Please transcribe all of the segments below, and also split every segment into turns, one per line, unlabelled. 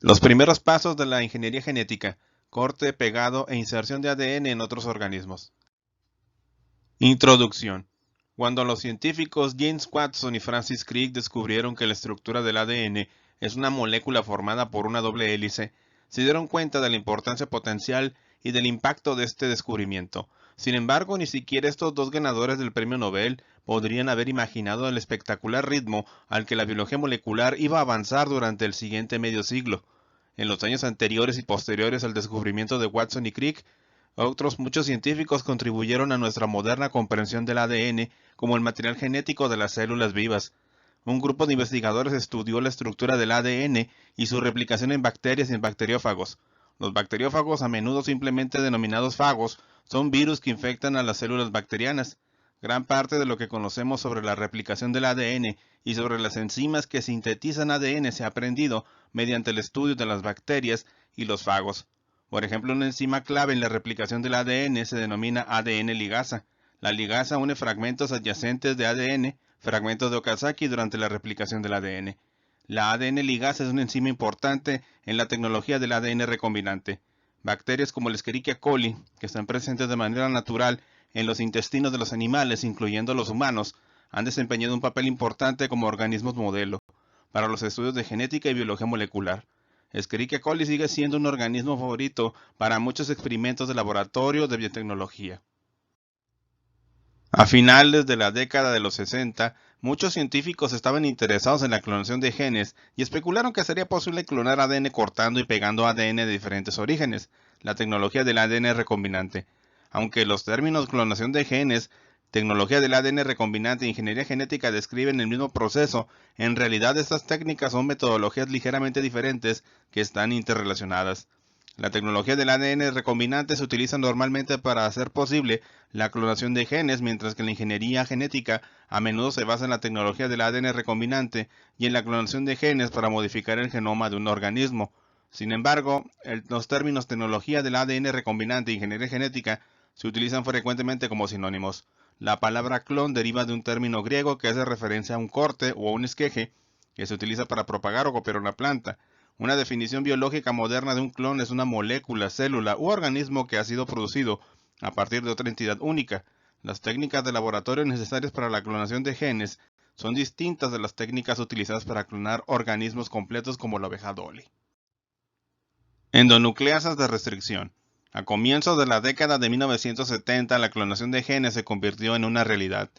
Los primeros pasos de la ingeniería genética: corte, pegado e inserción de ADN en otros organismos. Introducción. Cuando los científicos James Watson y Francis Crick descubrieron que la estructura del ADN es una molécula formada por una doble hélice, se dieron cuenta de la importancia potencial y del impacto de este descubrimiento. Sin embargo, ni siquiera estos dos ganadores del premio Nobel podrían haber imaginado el espectacular ritmo al que la biología molecular iba a avanzar durante el siguiente medio siglo. En los años anteriores y posteriores al descubrimiento de Watson y Crick, muchos científicos contribuyeron a nuestra moderna comprensión del ADN como el material genético de las células vivas. Un grupo de investigadores estudió la estructura del ADN y su replicación en bacterias y en bacteriófagos. Los bacteriófagos, a menudo simplemente denominados fagos, son virus que infectan a las células bacterianas. Gran parte de lo que conocemos sobre la replicación del ADN y sobre las enzimas que sintetizan ADN se ha aprendido mediante el estudio de las bacterias y los fagos. Por ejemplo, una enzima clave en la replicación del ADN se denomina ADN ligasa. La ligasa une fragmentos adyacentes de ADN, fragmentos de Okazaki, durante la replicación del ADN. La ADN ligasa es una enzima importante en la tecnología del ADN recombinante. Bacterias como el Escherichia coli, que están presentes de manera natural en los intestinos de los animales, incluyendo los humanos, han desempeñado un papel importante como organismos modelo para los estudios de genética y biología molecular. Escherichia coli sigue siendo un organismo favorito para muchos experimentos de laboratorio de biotecnología. A finales de la década de los 60, muchos científicos estaban interesados en la clonación de genes y especularon que sería posible clonar ADN cortando y pegando ADN de diferentes orígenes, la tecnología del ADN recombinante. Aunque los términos clonación de genes, tecnología del ADN recombinante e ingeniería genética describen el mismo proceso, en realidad estas técnicas son metodologías ligeramente diferentes que están interrelacionadas. La tecnología del ADN recombinante se utiliza normalmente para hacer posible la clonación de genes, mientras que la ingeniería genética a menudo se basa en la tecnología del ADN recombinante y en la clonación de genes para modificar el genoma de un organismo. Sin embargo, los términos tecnología del ADN recombinante e ingeniería genética se utilizan frecuentemente como sinónimos. La palabra clon deriva de un término griego que hace referencia a un corte o a un esqueje que se utiliza para propagar o copiar una planta. Una definición biológica moderna de un clon es una molécula, célula u organismo que ha sido producido a partir de otra entidad única. Las técnicas de laboratorio necesarias para la clonación de genes son distintas de las técnicas utilizadas para clonar organismos completos como la oveja Dolly. Endonucleasas de restricción. A comienzos de la década de 1970, la clonación de genes se convirtió en una realidad.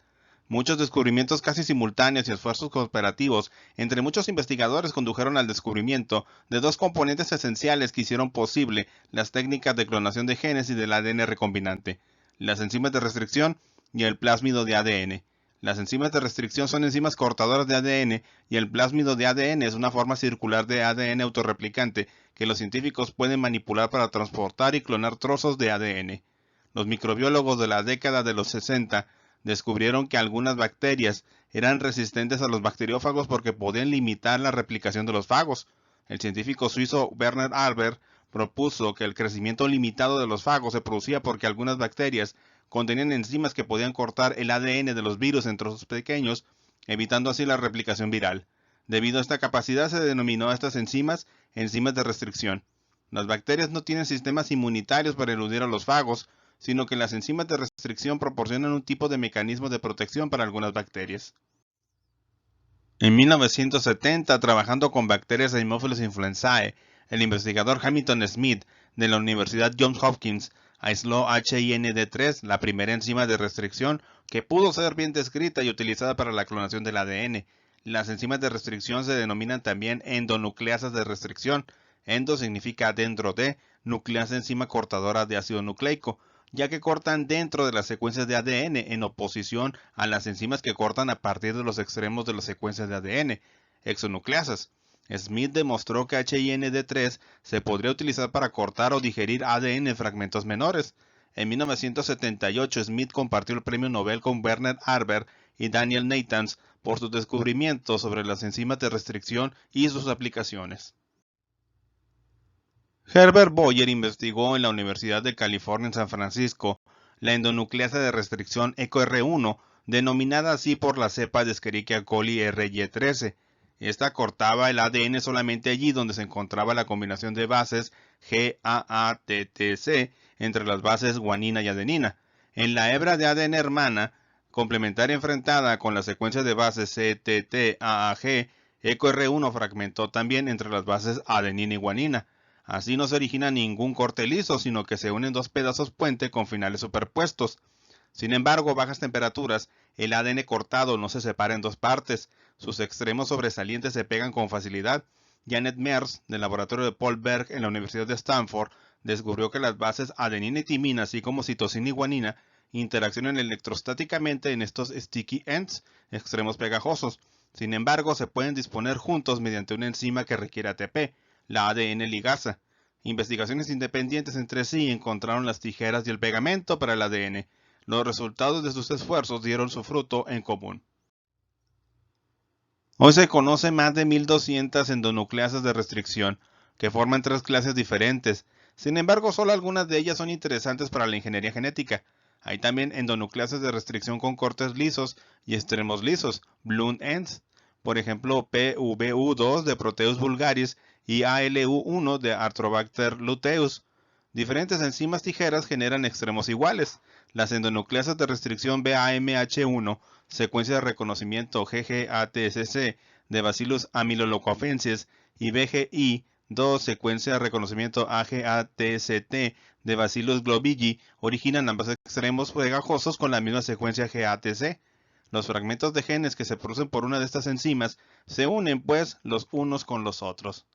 Muchos descubrimientos casi simultáneos y esfuerzos cooperativos entre muchos investigadores condujeron al descubrimiento de dos componentes esenciales que hicieron posible las técnicas de clonación de genes y del ADN recombinante: las enzimas de restricción y el plásmido de ADN. Las enzimas de restricción son enzimas cortadoras de ADN y el plásmido de ADN es una forma circular de ADN autorreplicante que los científicos pueden manipular para transportar y clonar trozos de ADN. Los microbiólogos de la década de los 60 descubrieron que algunas bacterias eran resistentes a los bacteriófagos porque podían limitar la replicación de los fagos. El científico suizo Werner Albert propuso que el crecimiento limitado de los fagos se producía porque algunas bacterias contenían enzimas que podían cortar el ADN de los virus en trozos pequeños, evitando así la replicación viral. Debido a esta capacidad se denominó a estas enzimas enzimas de restricción. Las bacterias no tienen sistemas inmunitarios para eludir a los fagos, sino que las enzimas de restricción proporcionan un tipo de mecanismo de protección para algunas bacterias. En 1970, trabajando con bacterias Haemophilus influenzae, el investigador Hamilton Smith de la Universidad Johns Hopkins aisló HIND3, la primera enzima de restricción que pudo ser bien descrita y utilizada para la clonación del ADN. Las enzimas de restricción se denominan también endonucleasas de restricción. Endo significa dentro de, nucleasa enzima cortadora de ácido nucleico, ya que cortan dentro de las secuencias de ADN en oposición a las enzimas que cortan a partir de los extremos de las secuencias de ADN, exonucleasas. Smith demostró que HIND3 se podría utilizar para cortar o digerir ADN en fragmentos menores. En 1978, Smith compartió el premio Nobel con Werner Albert y Daniel Nathans por sus descubrimientos sobre las enzimas de restricción y sus aplicaciones. Herbert Boyer investigó en la Universidad de California en San Francisco la endonucleasa de restricción EcoR1, denominada así por la cepa de Escherichia coli RY13. Esta cortaba el ADN solamente allí donde se encontraba la combinación de bases GAATTC entre las bases guanina y adenina. En la hebra de ADN hermana complementaria enfrentada con la secuencia de bases CTTAAG, EcoR1 fragmentó también entre las bases adenina y guanina. Así no se origina ningún corte liso, sino que se unen dos pedazos puente con finales superpuestos. Sin embargo, a bajas temperaturas, el ADN cortado no se separa en dos partes, sus extremos sobresalientes se pegan con facilidad. Janet Mers, del laboratorio de Paul Berg en la Universidad de Stanford, descubrió que las bases adenina y timina, así como citosina y guanina, interaccionan electrostáticamente en estos sticky ends, extremos pegajosos. Sin embargo, se pueden disponer juntos mediante una enzima que requiere ATP, la ADN ligasa. Investigaciones independientes entre sí encontraron las tijeras y el pegamento para el ADN. Los resultados de sus esfuerzos dieron su fruto en común. Hoy se conoce más de 1200 endonucleasas de restricción, que forman tres clases diferentes. Sin embargo, solo algunas de ellas son interesantes para la ingeniería genética. Hay también endonucleasas de restricción con cortes lisos y extremos lisos, blunt ends. Por ejemplo, PVU2 de Proteus vulgaris y ALU1 de Arthrobacter luteus. Diferentes enzimas tijeras generan extremos iguales. Las endonucleasas de restricción BAMH1, secuencia de reconocimiento GGATSC de Bacillus amyloleucoensis y BGI2, secuencia de reconocimiento AGATST de Bacillus globigi, originan ambos extremos pegajosos con la misma secuencia GATC. Los fragmentos de genes que se producen por una de estas enzimas se unen, pues, los unos con los otros.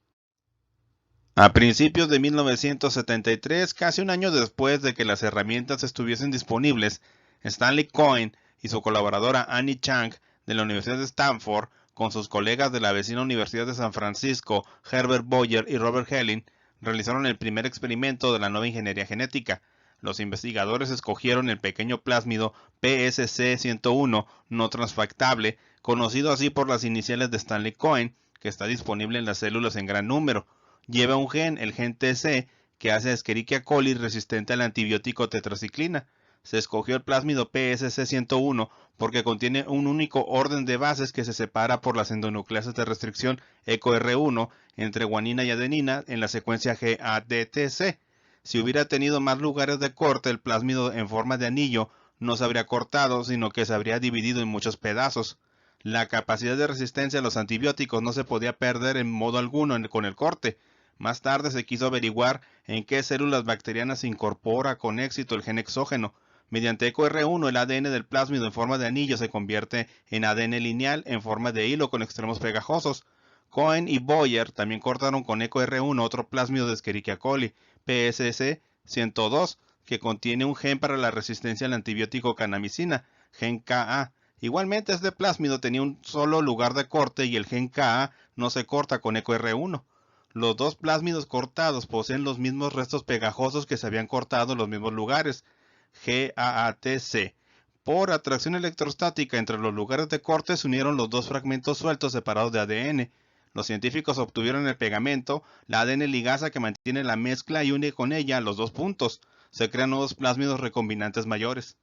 A principios de 1973, casi un año después de que las herramientas estuviesen disponibles, Stanley Cohen y su colaboradora Annie Chang de la Universidad de Stanford, con sus colegas de la vecina Universidad de San Francisco, Herbert Boyer y Robert Helling, realizaron el primer experimento de la nueva ingeniería genética. Los investigadores escogieron el pequeño plásmido PSC101 no transfactable, conocido así por las iniciales de Stanley Cohen, que está disponible en las células en gran número. Lleva un gen, el gen TC, que hace a Escherichia coli resistente al antibiótico tetraciclina. Se escogió el plásmido PSC101 porque contiene un único orden de bases que se separa por las endonucleasas de restricción EcoR1 entre guanina y adenina en la secuencia GADTC. Si hubiera tenido más lugares de corte, el plásmido en forma de anillo no se habría cortado, sino que se habría dividido en muchos pedazos. La capacidad de resistencia a los antibióticos no se podía perder en modo alguno con el corte. Más tarde se quiso averiguar en qué células bacterianas se incorpora con éxito el gen exógeno. Mediante EcoR1, el ADN del plásmido en forma de anillo se convierte en ADN lineal en forma de hilo con extremos pegajosos. Cohen y Boyer también cortaron con EcoR1 otro plásmido de Escherichia coli, PSC102, que contiene un gen para la resistencia al antibiótico kanamicina, gen Ka. Igualmente, este plásmido tenía un solo lugar de corte y el gen Ka no se corta con EcoR1. Los dos plásmidos cortados poseen los mismos restos pegajosos que se habían cortado en los mismos lugares, GAATC. Por atracción electrostática entre los lugares de corte se unieron los dos fragmentos sueltos separados de ADN. Los científicos obtuvieron el pegamento, la ADN ligasa que mantiene la mezcla y une con ella los dos puntos. Se crean nuevos plásmidos recombinantes mayores.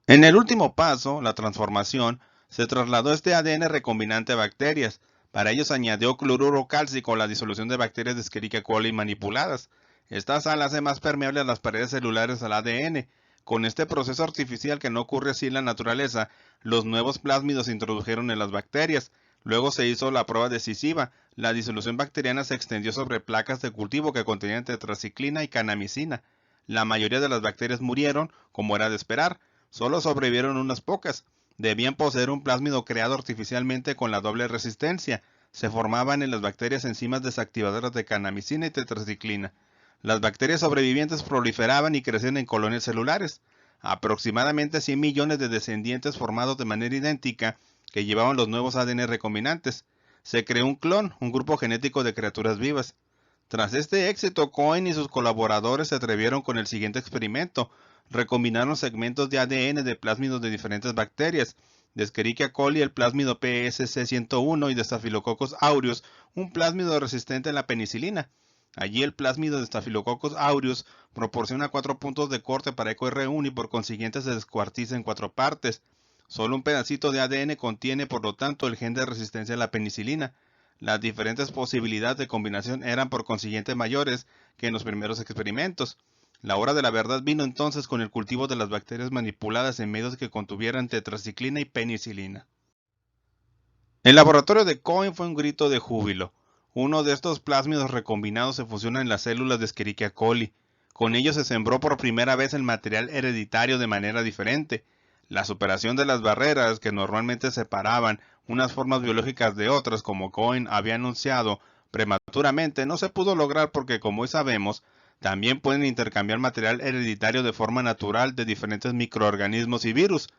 En el último paso, la transformación, se trasladó este ADN recombinante a bacterias. Para ello se añadió cloruro cálcico a la disolución de bacterias de Escherichia coli manipuladas. Esta sal hace más permeable a las paredes celulares al ADN. Con este proceso artificial que no ocurre así en la naturaleza, los nuevos plásmidos se introdujeron en las bacterias. Luego se hizo la prueba decisiva. La disolución bacteriana se extendió sobre placas de cultivo que contenían tetraciclina y kanamicina. La mayoría de las bacterias murieron, como era de esperar. Solo sobrevivieron unas pocas. Debían poseer un plásmido creado artificialmente con la doble resistencia. Se formaban en las bacterias enzimas desactivadoras de kanamicina y tetraciclina. Las bacterias sobrevivientes proliferaban y crecían en colonias celulares. Aproximadamente 100 millones de descendientes formados de manera idéntica que llevaban los nuevos ADN recombinantes. Se creó un clon, un grupo genético de criaturas vivas. Tras este éxito, Cohen y sus colaboradores se atrevieron con el siguiente experimento. Recombinaron segmentos de ADN de plásmidos de diferentes bacterias. De Escherichia coli el plásmido PSC101 y de Staphylococcus aureus un plásmido resistente a la penicilina. Allí el plásmido de Staphylococcus aureus proporciona 4 puntos de corte para EcoR1 y por consiguiente se descuartiza en 4 partes. Solo un pedacito de ADN contiene, por lo tanto, el gen de resistencia a la penicilina. Las diferentes posibilidades de combinación eran por consiguiente mayores que en los primeros experimentos. La hora de la verdad vino entonces con el cultivo de las bacterias manipuladas en medios que contuvieran tetraciclina y penicilina. El laboratorio de Cohen fue un grito de júbilo. Uno de estos plásmidos recombinados se fusiona en las células de Escherichia coli. Con ello se sembró por primera vez el material hereditario de manera diferente. La superación de las barreras que normalmente separaban unas formas biológicas de otras, como Cohen había anunciado prematuramente, no se pudo lograr porque, como hoy sabemos, también pueden intercambiar material hereditario de forma natural de diferentes microorganismos y virus.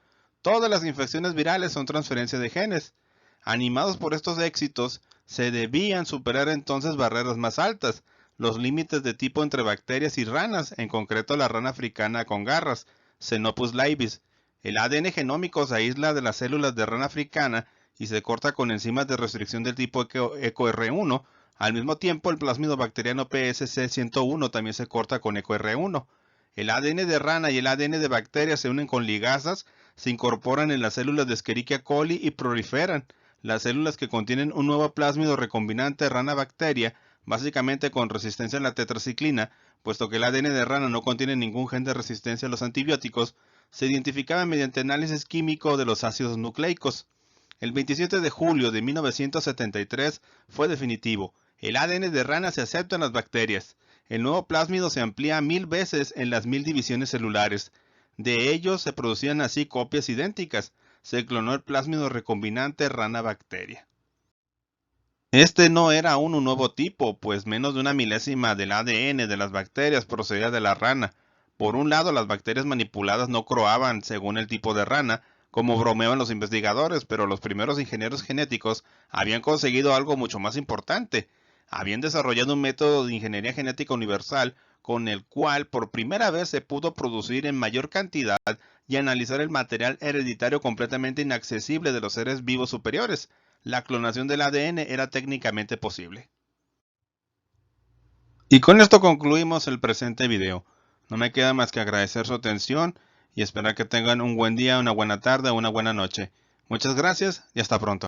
Todas las infecciones virales son transferencia de genes. Animados por estos éxitos, se debían superar entonces barreras más altas, los límites de tipo entre bacterias y ranas, en concreto la rana africana con garras, Xenopus laevis. El ADN genómico se aísla de las células de rana africana y se corta con enzimas de restricción del tipo EcoR1. Al mismo tiempo, el plásmido bacteriano PSC101 también se corta con EcoR1. El ADN de rana y el ADN de bacterias se unen con ligasas, se incorporan en las células de Escherichia coli y proliferan. Las células que contienen un nuevo plásmido recombinante rana-bacteria, básicamente con resistencia a la tetraciclina, puesto que el ADN de rana no contiene ningún gen de resistencia a los antibióticos, se identificaban mediante análisis químico de los ácidos nucleicos. El 27 de julio de 1973 fue definitivo. El ADN de rana se acepta en las bacterias. El nuevo plásmido se amplía 1000 veces en las 1000 divisiones celulares. De ellos se producían así copias idénticas. Se clonó el plásmido recombinante rana-bacteria. Este no era aún un nuevo tipo, pues menos de una milésima del ADN de las bacterias procedía de la rana. Por un lado, las bacterias manipuladas no croaban según el tipo de rana, como bromeaban los investigadores, pero los primeros ingenieros genéticos habían conseguido algo mucho más importante. Habían desarrollado un método de ingeniería genética universal con el cual por primera vez se pudo producir en mayor cantidad y analizar el material hereditario completamente inaccesible de los seres vivos superiores. La clonación del ADN era técnicamente posible. Y con esto concluimos el presente video. No me queda más que agradecer su atención y esperar que tengan un buen día, una buena tarde o una buena noche. Muchas gracias y hasta pronto.